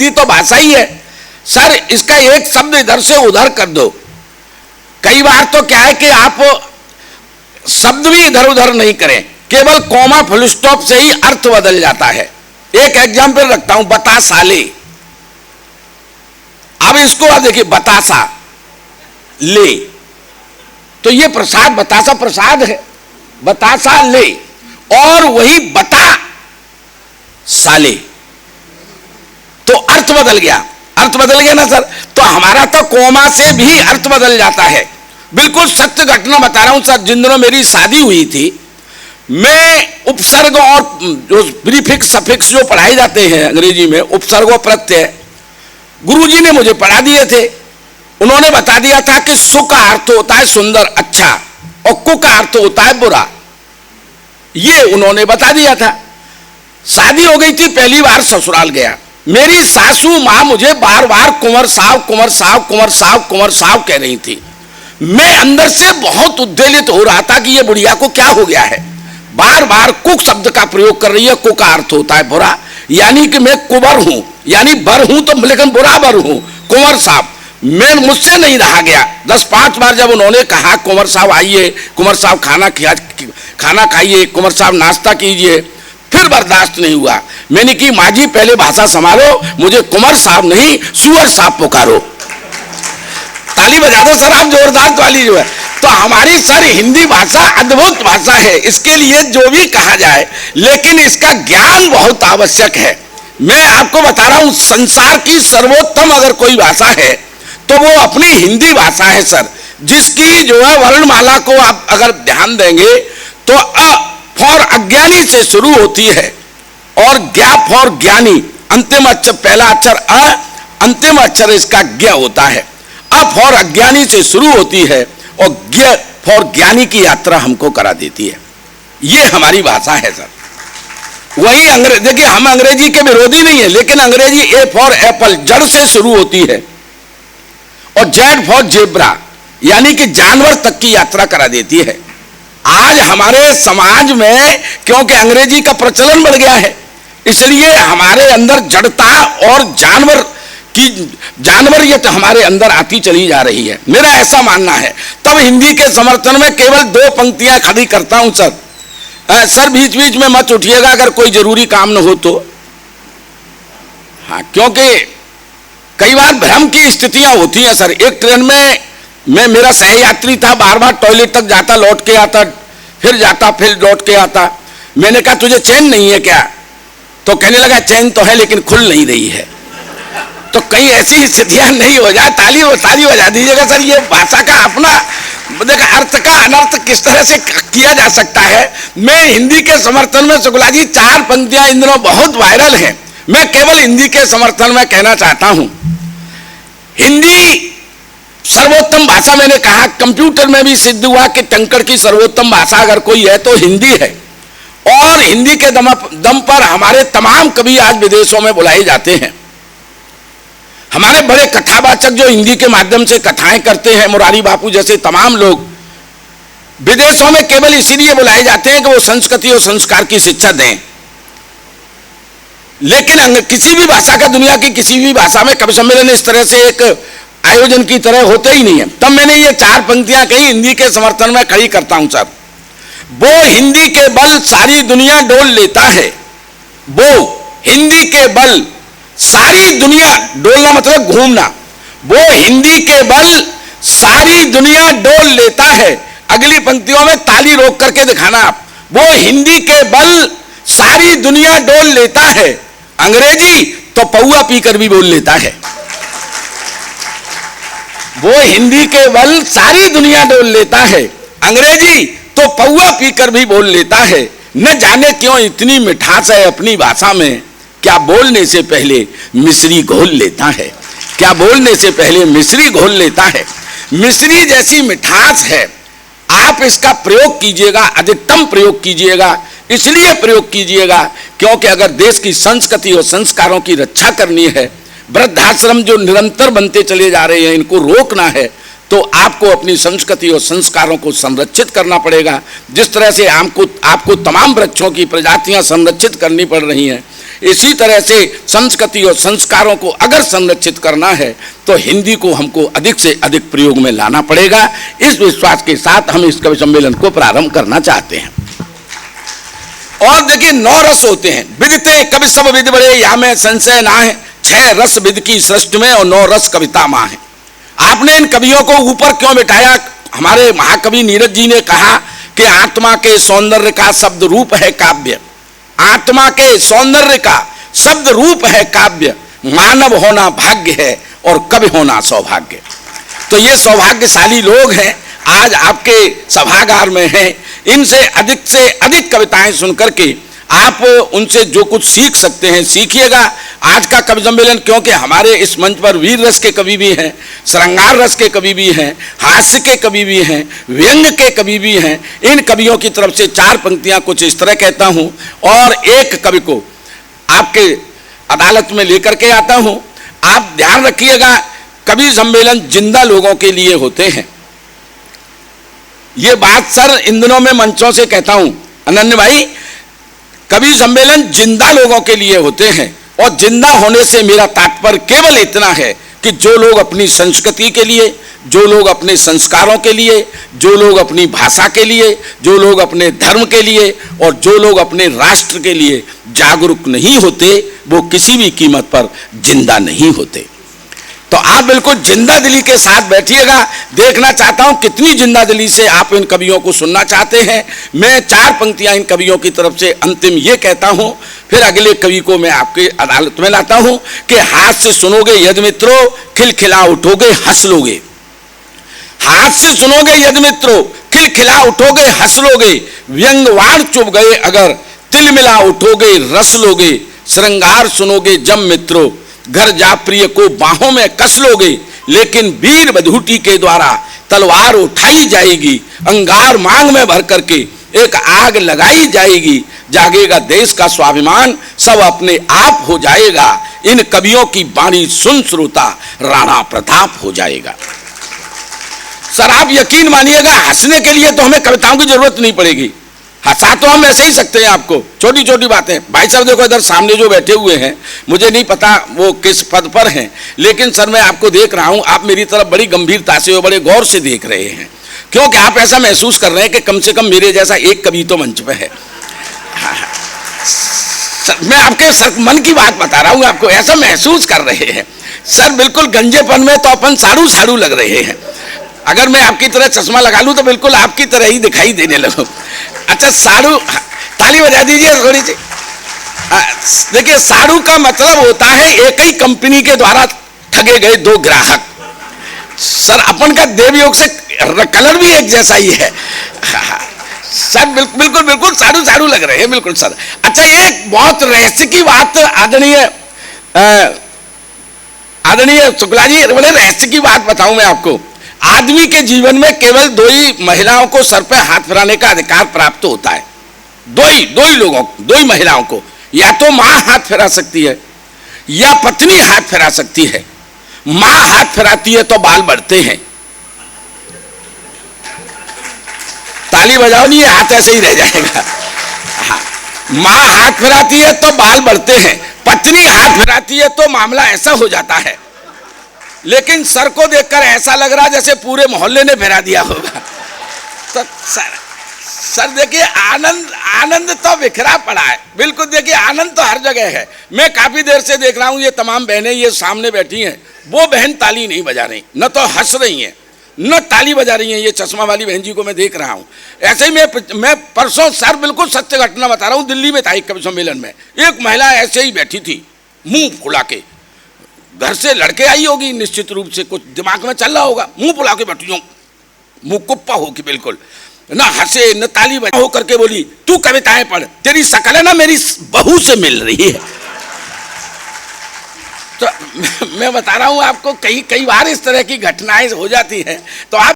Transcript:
हिंदी तो भाषा ही है सर, इसका एक शब्द इधर से उधर कर दो। कई बार तो क्या है कि आप शब्द भी इधर उधर नहीं करें, केवल कॉमा फुल स्टॉप से ही अर्थ बदल जाता है। एक एग्जाम्पल रखता हूं, बतासा ले। अब इसको आप देखिए, बतासा ले, तो ये प्रसाद, बतासा प्रसाद है, बतासा ले, और वही बता साले, तो अर्थ बदल गया। अर्थ बदल गया ना सर। तो हमारा तो कोमा से भी अर्थ बदल जाता है। बिल्कुल सत्य घटना बता रहा हूं सर। जिन दिनों मेरी शादी हुई थी, मैं उपसर्ग और जो प्रीफिक्स सफिक्स जो पढ़ाए जाते हैं अंग्रेजी में, उपसर्ग और प्रत्यय, गुरुजी ने मुझे पढ़ा दिए थे। उन्होंने बता दिया था कि सु का अर्थ होता है सुंदर, अच्छा, और कु का अर्थ होता है बुरा। ये उन्होंने बता दिया था। शादी हो गई थी, पहली बार ससुराल गया। मेरी सासू मां मुझे बार बार कुंवर साहब कुंवर साहब कुंवर साहब कुंवर साहब कह रही थी। मैं अंदर से बहुत उद्वेलित हो रहा था कि ये बुढ़िया को क्या हो गया है। बार बार कुक शब्द का प्रयोग कर रही है। कु का अर्थ होता है बुरा, यानी कि मैं कुंवर हूं, यानी बर हूं तो लेकिन बुरा बर हूं, कुंवर साहब। मैं मुझसे नहीं रहा गया। 10-5 बार जब उन्होंने कहा कुंवर साहब आइए, कुंवर साहब खाना खाइए, कुंवर साहब नाश्ता कीजिए, फिर बर्दाश्त नहीं हुआ। मैंने की माँ जी पहले भाषा संभालो, मुझे कुंवर साहब नहीं सुअर साहब पुकारो। ताली बजा दो सर आप जोरदार ताली जो है। तो हमारी सर हिंदी भाषा अद्भुत भाषा है, इसके लिए जो भी कहा जाए, लेकिन इसका ज्ञान बहुत आवश्यक है। मैं आपको बता रहा हूं, संसार की सर्वोत्तम अगर कोई भाषा है तो वो अपनी हिंदी भाषा है सर, जिसकी जो है वर्णमाला को आप अगर ध्यान देंगे तो अ फॉर अज्ञानी से शुरू होती है और ज्ञा फॉर ज्ञानी, अंतिम अक्षर, पहला अक्षर अ, अंतिम अक्षर इसका ज्ञ होता है। अ फॉर अज्ञानी से शुरू होती है और ज्ञ फॉर ज्ञानी की यात्रा हमको करा देती है। ये हमारी भाषा है सर। वही अंग्रेजी, देखिए हम अंग्रेजी के विरोधी नहीं है, लेकिन अंग्रेजी ए फॉर एप्पल, जड़ से शुरू होती है, और जेड फॉर जेब्रा, यानी कि जानवर तक की यात्रा करा देती है। आज हमारे समाज में क्योंकि अंग्रेजी का प्रचलन बढ़ गया है, इसलिए हमारे अंदर जड़ता और जानवरियत हमारे अंदर आती चली जा रही है। मेरा ऐसा मानना है। तब हिंदी के समर्थन में केवल 2 पंक्तियां खड़ी करता हूं सर। सर बीच बीच में मत उठिएगा अगर कोई जरूरी काम न हो तो। हाँ, क्योंकि कई बार भ्रम की स्थितियां होती हैं सर। एक ट्रेन में मेरा सहयात्री था, बार बार टॉयलेट तक जाता, लौट के आता, फिर जाता, फिर लौट के आता। मैंने कहा तुझे चैन नहीं है क्या? तो कहने लगा चैन तो है लेकिन खुल नहीं रही है। तो कहीं ऐसी स्थितियां नहीं हो जाए। ताली बजा दीजिएगा सर। ये भाषा का अपना अर्थ का अनर्थ किस तरह से किया जा सकता है। मैं हिंदी के समर्थन में, शुक्ला जी 4 पंक्तियां इन दिनों बहुत वायरल हैं। मैं केवल हिंदी के समर्थन में कहना चाहता हूं, हिंदी सर्वोत्तम भाषा, मैंने कहा कंप्यूटर में भी सिद्ध हुआ कि टंकड़ की सर्वोत्तम भाषा अगर कोई है तो हिंदी है। और हिंदी के दम पर हमारे तमाम कवि आज विदेशों में बुलाए जाते हैं। हमारे बड़े कथावाचक जो हिंदी के माध्यम से कथाएं करते हैं, मुरारी बापू जैसे तमाम लोग विदेशों में केवल इसीलिए बुलाए जाते हैं कि वो संस्कृति और संस्कार की शिक्षा दें। लेकिन किसी भी भाषा का, दुनिया की किसी भी भाषा में कवि सम्मेलन इस तरह से एक आयोजन की तरह होते ही नहीं है। तब मैंने ये 4 पंक्तियां कही, हिंदी के समर्थन में खड़ी करता हूं सर। वो हिंदी के बल सारी दुनिया डोल लेता है, वो हिंदी के बल सारी दुनिया, डोलना मतलब घूमना, वो हिंदी के बल सारी दुनिया डोल लेता है। अगली पंक्तियों में ताली रोक करके दिखाना आप। वो हिंदी के बल सारी दुनिया डोल लेता है, अंग्रेजी तो पौआ पीकर भी बोल लेता है। वो हिंदी के बल सारी दुनिया डोल लेता है, अंग्रेजी तो पौआ पीकर भी बोल लेता है। न जाने क्यों इतनी मिठास है अपनी भाषा में, क्या बोलने से पहले मिश्री घोल लेता है, क्या बोलने से पहले मिश्री घोल लेता है। मिश्री जैसी मिठास है। आप इसका प्रयोग कीजिएगा, अधिकतम प्रयोग कीजिएगा। इसलिए प्रयोग कीजिएगा क्योंकि अगर देश की संस्कृति और संस्कारों की रक्षा करनी है, वृद्धाश्रम जो निरंतर बनते चले जा रहे हैं इनको रोकना है, तो आपको अपनी संस्कृति और संस्कारों को संरक्षित करना पड़ेगा। जिस तरह से आपको तमाम वृक्षों की प्रजातियां संरक्षित करनी पड़ रही हैं, इसी तरह से संस्कृति और संस्कारों को अगर संरक्षित करना है तो हिंदी को हमको अधिक से अधिक प्रयोग में लाना पड़ेगा। इस विश्वास के साथ हम इस कवि सम्मेलन को प्रारंभ करना चाहते हैं। और देखिए 9 रस होते हैं, विदिते कवि सब विद बड़े, या में संशय ना है। 6 रस विद की सृष्टि में और 9 रस कविता माँ है। आपने इन कवियों को ऊपर क्यों बिठाया? हमारे महाकवि नीरज जी ने कहा कि आत्मा के सौंदर्य का शब्द रूप है काव्य, आत्मा के सौंदर्य का शब्द रूप है काव्य, मानव होना भाग्य है और कवि होना सौभाग्य। तो ये सौभाग्यशाली लोग हैं, आज आपके सभागार में हैं। इनसे अधिक कविताएं सुनकर के आप उनसे जो कुछ सीख सकते हैं सीखिएगा। आज का कवि सम्मेलन, क्योंकि हमारे इस मंच पर वीर रस के कवि भी हैं, श्रृंगार रस के कवि भी हैं, हास्य के कवि भी हैं, व्यंग के कवि भी हैं। इन कवियों की तरफ से 4 पंक्तियां कुछ इस तरह कहता हूं और एक कवि को आपके अदालत में लेकर के आता हूं। आप ध्यान रखिएगा, कवि सम्मेलन जिंदा लोगों के लिए होते हैं। ये बात सर इन दिनों में मंचों से कहता हूं, अनन्य भाई, कवि सम्मेलन जिंदा लोगों के लिए होते हैं। और जिंदा होने से मेरा तात्पर्य केवल इतना है कि जो लोग अपनी संस्कृति के लिए, जो लोग अपने संस्कारों के लिए, जो लोग अपनी भाषा के लिए, जो लोग अपने धर्म के लिए और जो लोग अपने राष्ट्र के लिए जागरूक नहीं होते, वो किसी भी कीमत पर जिंदा नहीं होते। तो आप बिल्कुल जिंदा दिली के साथ बैठिएगा। देखना चाहता हूं कितनी जिंदा दिली से आप इन कवियों को सुनना चाहते हैं। मैं 4 पंक्तियां इन कवियों की तरफ से अंतिम ये कहता हूं, फिर अगले कवि को मैं आपके अदालत में लाता हूं कि हाथ से सुनोगे यदि मित्रों, खिलखिला उठोगे हंस लोगे। हाथ से सुनोगे यदि मित्रों, खिलखिला उठोगे हंस लोगे। व्यंगवाण चुभ गए अगर, तिल मिला उठोगे रस लोगे। श्रृंगार सुनोगे जब मित्रों, घर जा प्रिय को बाहों में कस लोगे। लेकिन वीर बधूटी के द्वारा तलवार उठाई जाएगी, अंगार मांग में भर करके एक आग लगाई जाएगी। जागेगा देश का स्वाभिमान, सब अपने आप हो जाएगा। इन कवियों की वाणी सुन श्रोता राणा प्रताप हो जाएगा। सर आप यकीन मानिएगा, हंसने के लिए तो हमें कविताओं की जरूरत नहीं पड़ेगी, हंसा तो हम ऐसे ही सकते हैं आपको, छोटी छोटी बातें। भाई साहब देखो इधर सामने जो बैठे हुए हैं, मुझे नहीं पता वो किस पद पर हैं, लेकिन सर मैं आपको देख रहा हूं, आप मेरी तरफ बड़ी गंभीरता से और बड़े गौर से देख रहे हैं, क्योंकि आप ऐसा महसूस कर रहे हैं कि कम से कम मेरे जैसा एक कवि तो मंच पे है। सर मैं आपके सर मन की बात बता रहा हूं, आपको ऐसा महसूस कर रहे हैं। सर बिल्कुल गंजेपन में तो अपन साड़ू साड़ू लग रहे हैं। अगर मैं आपकी तरह चश्मा लगा लूं तो बिल्कुल आपकी तरह ही दिखाई देने लगूं। अच्छा साड़ू, ताली बजा दीजिए थोड़ी सी। देखिए साड़ू का मतलब होता है एक ही कंपनी के द्वारा ठगे गए 2 ग्राहक। सर अपन का देवयोग से कलर भी एक जैसा ही है। सर बिल्कुल बिल्कुल साड़ू साड़ू लग रहे हैं बिल्कुल सर। अच्छा एक बहुत रहस्य की बात आदरणीय शुक्ला जी, बड़े रहस्य की बात बताऊं मैं आपको। आदमी के जीवन में केवल 2 ही महिलाओं को सर पे हाथ फिराने का अधिकार प्राप्त होता है। 2 ही लोगों को, 2 ही महिलाओं को, या तो मां हाथ फिरा सकती है या पत्नी हाथ फिरा सकती है। मां हाथ फिराती है तो बाल बढ़ते हैं। ताली बजाओ नहीं, हाथ ऐसे ही रह जाएगा। हाँ, मां हाथ फिराती है तो बाल बढ़ते हैं, पत्नी हाथ फिराती है तो मामला ऐसा हो जाता है। लेकिन सर को देखकर ऐसा लग रहा जैसे पूरे मोहल्ले ने फिरा दिया होगा। तो सर देखिए आनंद तो बिखरा पड़ा है, बिल्कुल देखिए आनंद तो हर जगह है। मैं काफी देर से देख रहा हूं ये तमाम बहनें ये सामने बैठी हैं, वो बहन ताली नहीं बजा रही, न तो हंस रही हैं न ताली बजा रही हैं। ये चश्मा वाली बहन जी को मैं देख रहा हूं। ऐसे ही मैं परसों सर बिल्कुल सत्य घटना बता रहा हूं, दिल्ली में था एक कवि सम्मेलन में, एक महिला ऐसे ही बैठी थी मुंह फुला के। घर से लड़के आई होगी निश्चित रूप से, कुछ दिमाग में चल रहा होगा, मुंह फुला के बैठी हूं, मुंह कुप्पा होगी बिल्कुल, ना हंसे न ताली बजा हो करके बोली तू कविताएं पढ़, तेरी शकल है ना मेरी बहू से मिल रही है। तो मैं बता रहा हूं आपको, कई बार इस तरह की घटनाएं हो जाती हैं। तो आप